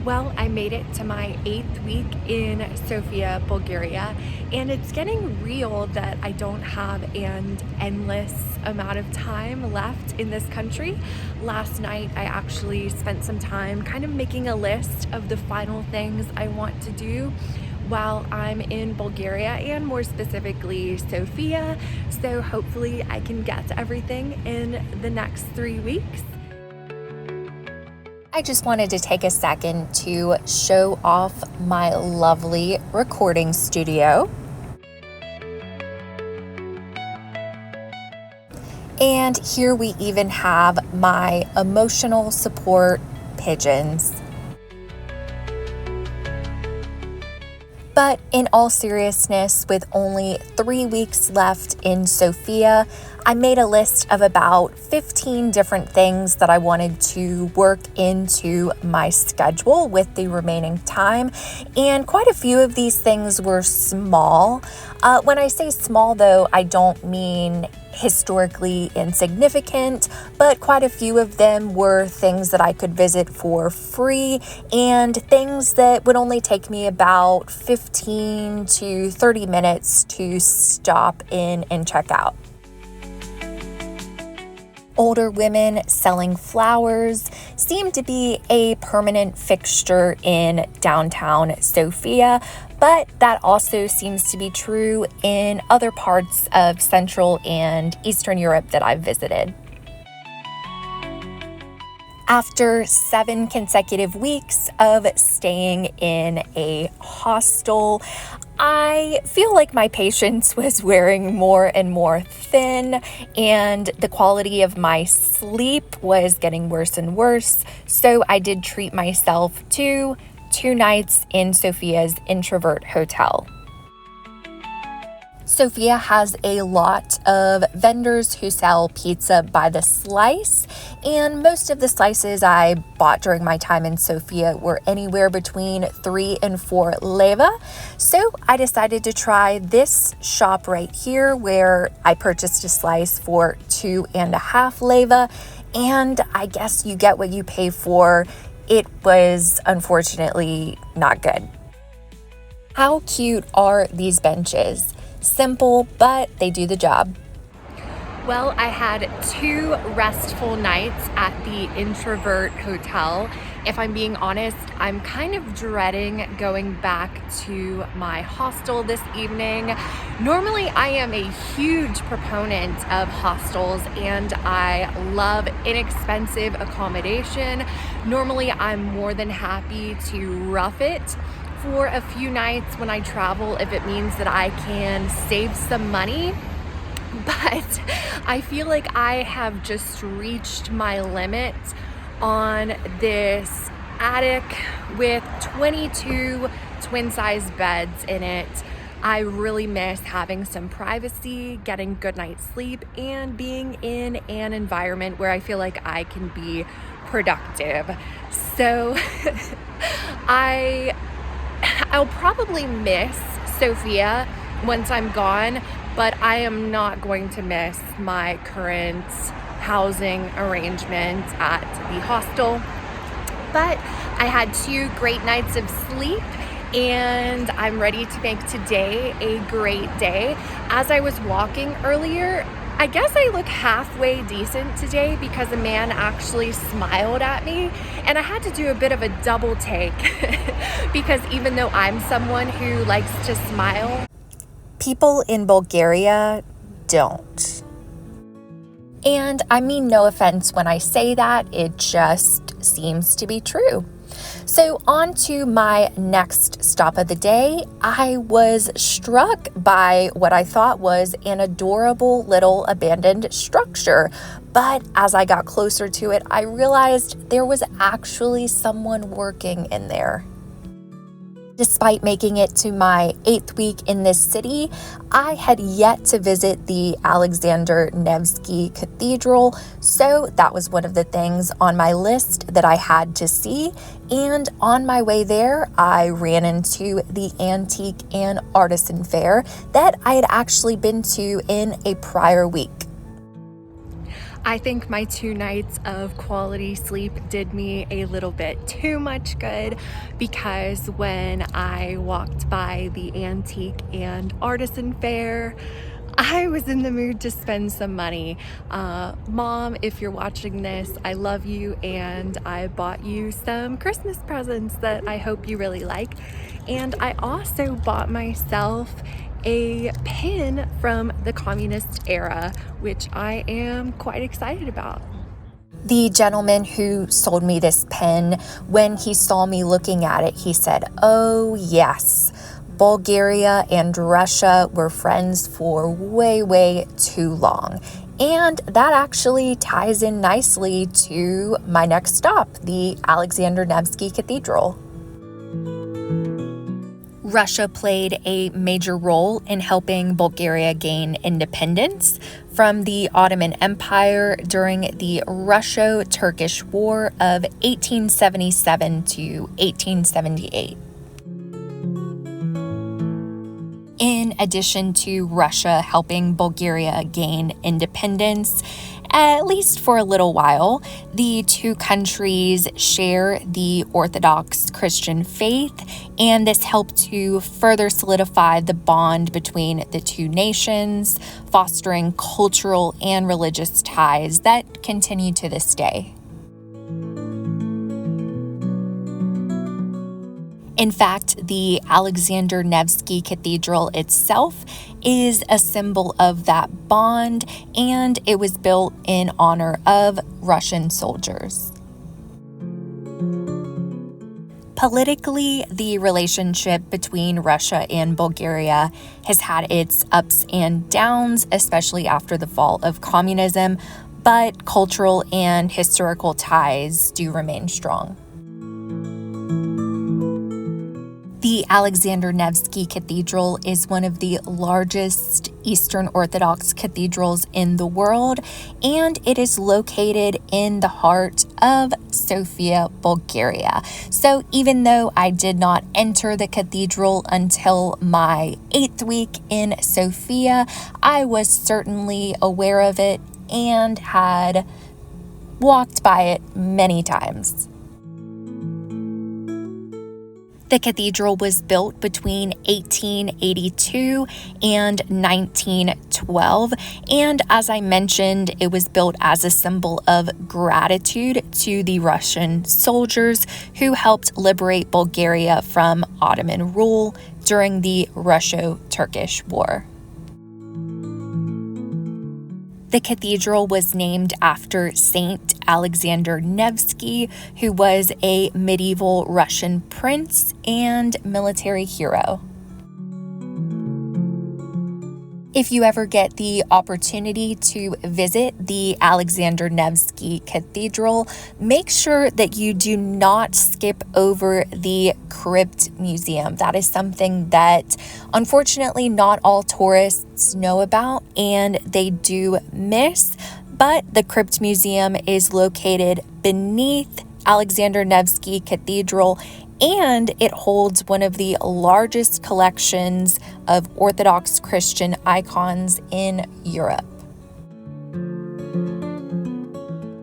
Well, I made it to my 8th week in Sofia, Bulgaria, and it's getting real that I don't have an endless amount of time left in this country. Last night, I actually spent some time kind of making a list of the final things I want to do while I'm in Bulgaria, and more specifically Sofia. So hopefully I can get to everything in the next 3 weeks. I just wanted to take a second to show off my lovely recording studio. And here we even have my emotional support pigeons. But in all seriousness, with only 3 weeks left in Sofia, I made a list of about 15 different things that I wanted to work into my schedule with the remaining time. And quite a few of these things were small. When I say small, though, I don't mean historically insignificant, but quite a few of them were things that I could visit for free and things that would only take me about 15 to 30 minutes to stop in and check out. Older women selling flowers seem to be a permanent fixture in downtown Sofia, but that also seems to be true in other parts of Central and Eastern Europe that I've visited. After 7 consecutive weeks of staying in a hostel, I feel like my patience was wearing more and more thin, and the quality of my sleep was getting worse and worse. So I did treat myself to 2 nights in Sofia's Introvert Hotel. Sofia has a lot of vendors who sell pizza by the slice, and most of the slices I bought during my time in Sofia were anywhere between 3 and 4 leva. So I decided to try this shop right here where I purchased a slice for 2.5 leva, and I guess you get what you pay for. It was unfortunately not good. How cute are these benches? Simple, but they do the job. Well, I had 2 restful nights at the Introvert Hotel. If I'm being honest, I'm kind of dreading going back to my hostel this evening. Normally, I am a huge proponent of hostels and I love inexpensive accommodation. Normally, I'm more than happy to rough it for a few nights when I travel if it means that I can save some money. But I feel like I have just reached my limit on this attic with 22 twin-size beds in it. I really miss having some privacy, getting good night's sleep, and being in an environment where I feel like I can be productive. So I'll probably miss Sofia once I'm gone, but I am not going to miss my current housing arrangement at the hostel. But I had 2 great nights of sleep, and I'm ready to make today a great day. As I was walking earlier, I guess I look halfway decent today because a man actually smiled at me, and I had to do a bit of a double take because even though I'm someone who likes to smile, people in Bulgaria don't. And I mean no offense when I say that, it just seems to be true. So on to my next stop of the day. I was struck by what I thought was an adorable little abandoned structure. But as I got closer to it, I realized there was actually someone working in there. Despite making it to my 8th week in this city, I had yet to visit the Alexander Nevsky Cathedral, so that was one of the things on my list that I had to see. And on my way there, I ran into the Antique and Artisan Fair that I had actually been to in a prior week. I think my 2 nights of quality sleep did me a little bit too much good, because when I walked by the antique and artisan fair, I was in the mood to spend some money. Mom, if you're watching this, I love you, and I bought you some Christmas presents that I hope you really like. And I also bought myself a pin from the communist era, which I am quite excited about. The gentleman who sold me this pen, when he saw me looking at it, he said, "Oh yes, Bulgaria and Russia were friends for way, way too long." And that actually ties in nicely to my next stop, the Alexander Nevsky Cathedral. Russia played a major role in helping Bulgaria gain independence from the Ottoman Empire during the Russo-Turkish War of 1877 to 1878. In addition to Russia helping Bulgaria gain independence, at least for a little while, the two countries share the Orthodox Christian faith, and this helped to further solidify the bond between the two nations, fostering cultural and religious ties that continue to this day. In fact, the Alexander Nevsky Cathedral itself is a symbol of that bond, and it was built in honor of Russian soldiers. Politically, the relationship between Russia and Bulgaria has had its ups and downs, especially after the fall of communism, but cultural and historical ties do remain strong. The Alexander Nevsky Cathedral is one of the largest Eastern Orthodox cathedrals in the world, and it is located in the heart of Sofia, Bulgaria. So even though I did not enter the cathedral until my 8th week in Sofia, I was certainly aware of it and had walked by it many times. The cathedral was built between 1882 and 1912, and as I mentioned, it was built as a symbol of gratitude to the Russian soldiers who helped liberate Bulgaria from Ottoman rule during the Russo-Turkish War. The cathedral was named after Saint Alexander Nevsky, who was a medieval Russian prince and military hero. If you ever get the opportunity to visit the Alexander Nevsky Cathedral, make sure that you do not skip over the Crypt Museum. That is something that unfortunately not all tourists know about and they do miss, but the Crypt Museum is located beneath Alexander Nevsky Cathedral, and it holds one of the largest collections of Orthodox Christian icons in Europe.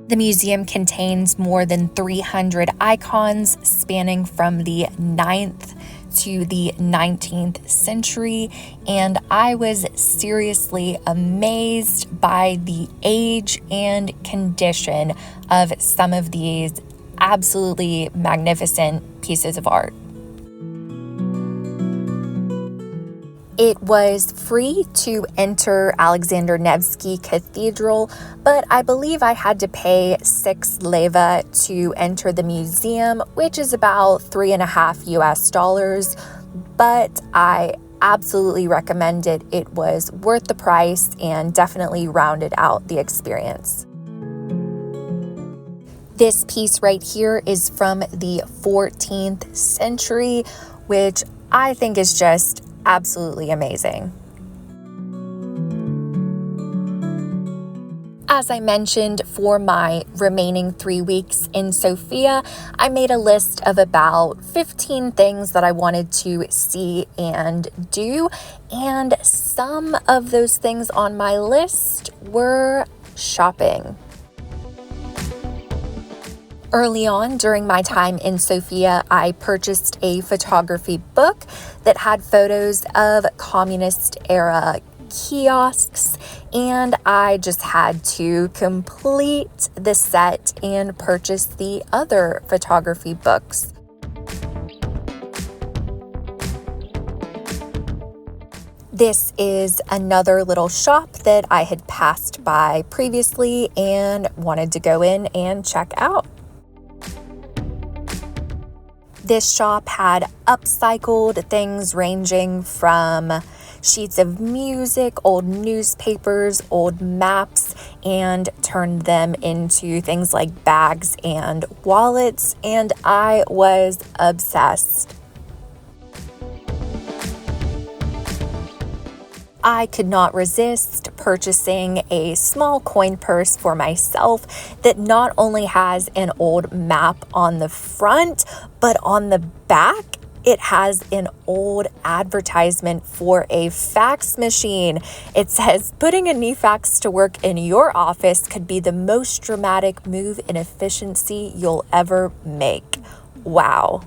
The museum contains more than 300 icons spanning from the 9th to the 19th century, and I was seriously amazed by the age and condition of some of these absolutely magnificent pieces of art. It was free to enter Alexander Nevsky Cathedral, but I believe I had to pay 6 leva to enter the museum, which is about $3.50 US. But I absolutely recommend it. It was worth the price and definitely rounded out the experience. This piece right here is from the 14th century, which I think is just absolutely amazing. As I mentioned, for my remaining 3 weeks in Sofia, I made a list of about 15 things that I wanted to see and do, and some of those things on my list were shopping. Early on during my time in Sofia, I purchased a photography book that had photos of communist era kiosks, and I just had to complete the set and purchase the other photography books. This is another little shop that I had passed by previously and wanted to go in and check out. This shop had upcycled things ranging from sheets of music, old newspapers, old maps, and turned them into things like bags and wallets, and I was obsessed. I could not resist purchasing a small coin purse for myself that not only has an old map on the front, but on the back, it has an old advertisement for a fax machine. It says, putting a new fax to work in your office could be the most dramatic move in efficiency you'll ever make. Wow.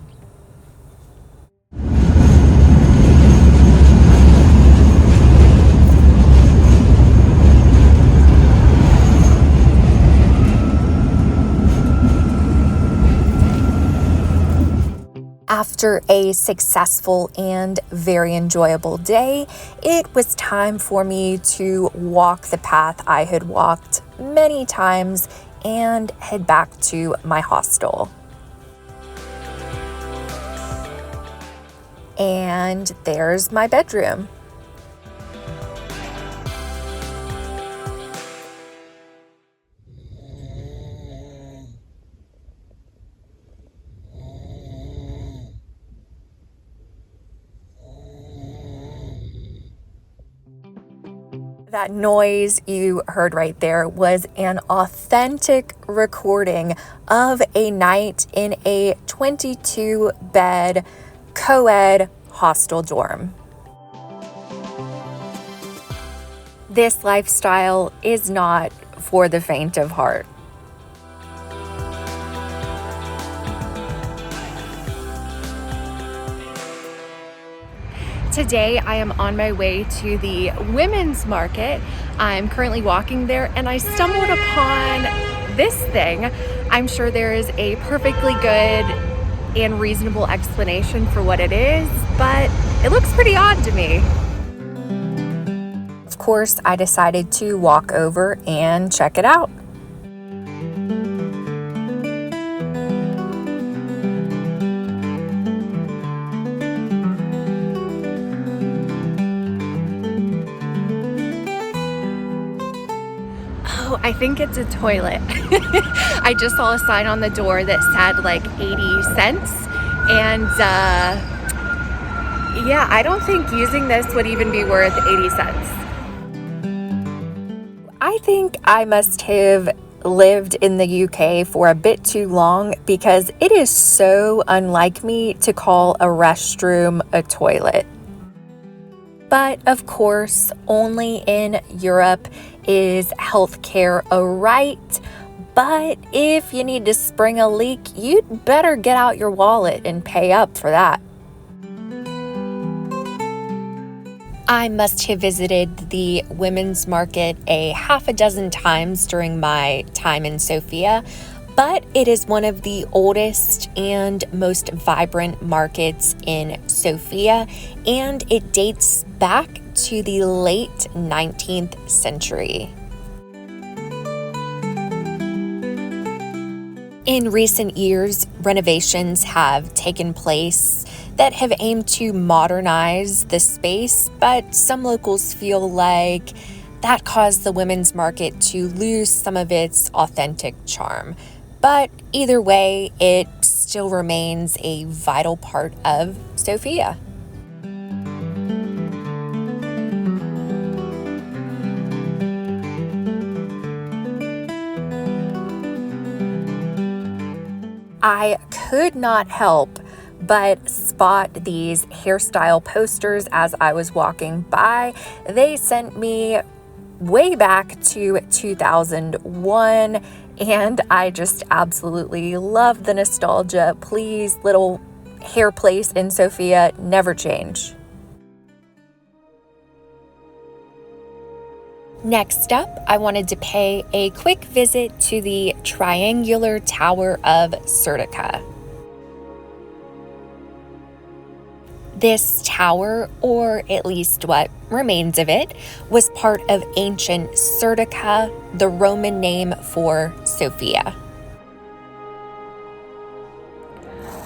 After a successful and very enjoyable day, it was time for me to walk the path I had walked many times and head back to my hostel. And there's my bedroom. That noise you heard right there was an authentic recording of a night in a 22-bed co-ed hostel dorm. This lifestyle is not for the faint of heart. Today I am on my way to the women's market. I'm currently walking there and I stumbled upon this thing. I'm sure there is a perfectly good and reasonable explanation for what it is, but it looks pretty odd to me. Of course, I decided to walk over and check it out. I think it's a toilet. I just saw a sign on the door that said like 80 cents. And yeah, I don't think using this would even be worth 80 cents. I think I must have lived in the UK for a bit too long because it is so unlike me to call a restroom a toilet. But of course, only in Europe is healthcare a right. But if you need to spring a leak, you'd better get out your wallet and pay up for that. I must have visited the women's market a half a dozen times during my time in Sofia, but it is one of the oldest and most vibrant markets in Sofia, and it dates back to the late 19th century. In recent years, renovations have taken place that have aimed to modernize the space, but some locals feel like that caused the women's market to lose some of its authentic charm. But either way, it still remains a vital part of Sofia. I could not help but spot these hairstyle posters as I was walking by. They sent me way back to 2001 and I just absolutely love the nostalgia. Please, little hair place in Sofia, never change. Next up, I wanted to pay a quick visit to the triangular tower of Serdika. This tower, or at least what remains of it, was part of ancient Serdika, the Roman name for Sofia.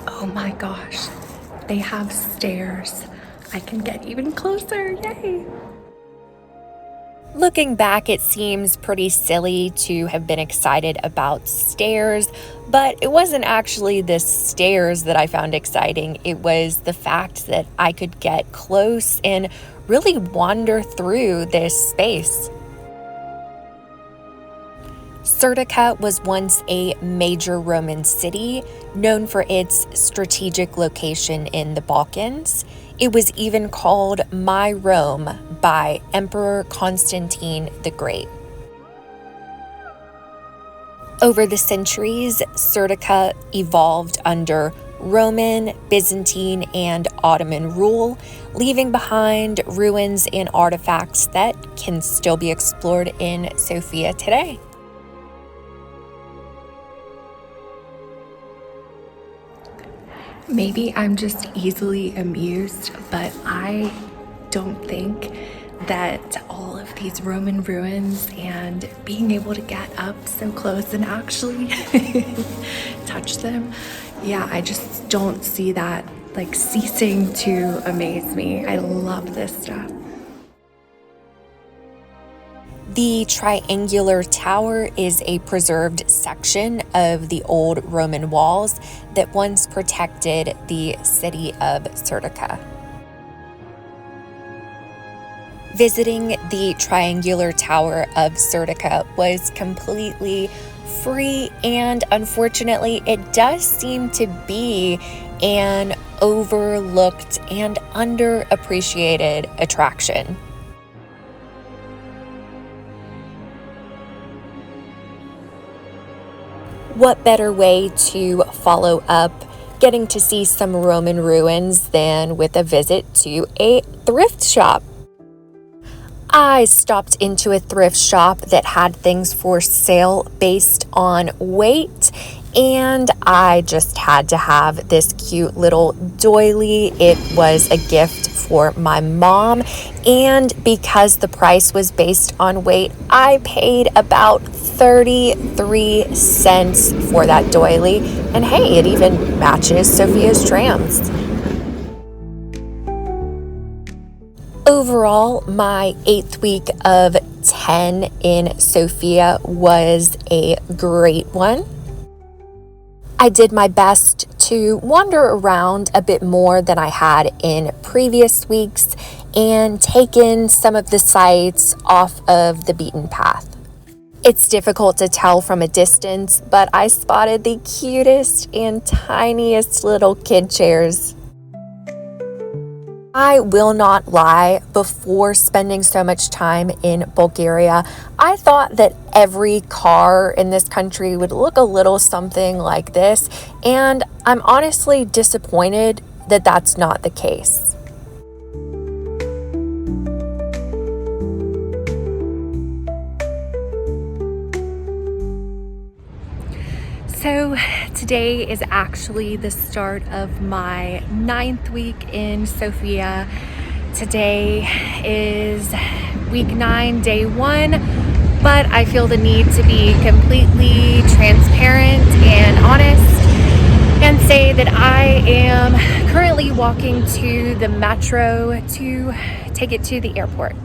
Oh my gosh, they have stairs. I can get even closer, yay! Looking back, it seems pretty silly to have been excited about stairs, but it wasn't actually the stairs that I found exciting. It was the fact that I could get close and really wander through this space. Serdika was once a major Roman city known for its strategic location in the Balkans. It was even called My Rome by Emperor Constantine the Great. Over the centuries, Serdika evolved under Roman, Byzantine, and Ottoman rule, leaving behind ruins and artifacts that can still be explored in Sofia today. Maybe I'm just easily amused, but I don't think that all of these Roman ruins and being able to get up so close and actually touch them, yeah, I just don't see that like ceasing to amaze me. I love this stuff. The triangular tower is a preserved section of the old Roman walls that once protected the city of Serdika. Visiting the triangular tower of Serdika was completely free, and unfortunately, it does seem to be an overlooked and underappreciated attraction. What better way to follow up getting to see some Roman ruins than with a visit to a thrift shop? I stopped into a thrift shop that had things for sale based on weight, and I just had to have this cute little doily. It was a gift for my mom, and because the price was based on weight, I paid about 33 cents for that doily, and hey, it even matches Sofia's trams. Overall, my 8th week of 10 in Sofia was a great one. I did my best to wander around a bit more than I had in previous weeks and take in some of the sights off of the beaten path. It's difficult to tell from a distance, but I spotted the cutest and tiniest little kid chairs. I will not lie, before spending so much time in Bulgaria, I thought that every car in this country would look a little something like this, and I'm honestly disappointed that that's not the case. So today is actually the start of my 9th week in Sofia. Today is week 9, day 1, but I feel the need to be completely transparent and honest and say that I am currently walking to the metro to take it to the airport.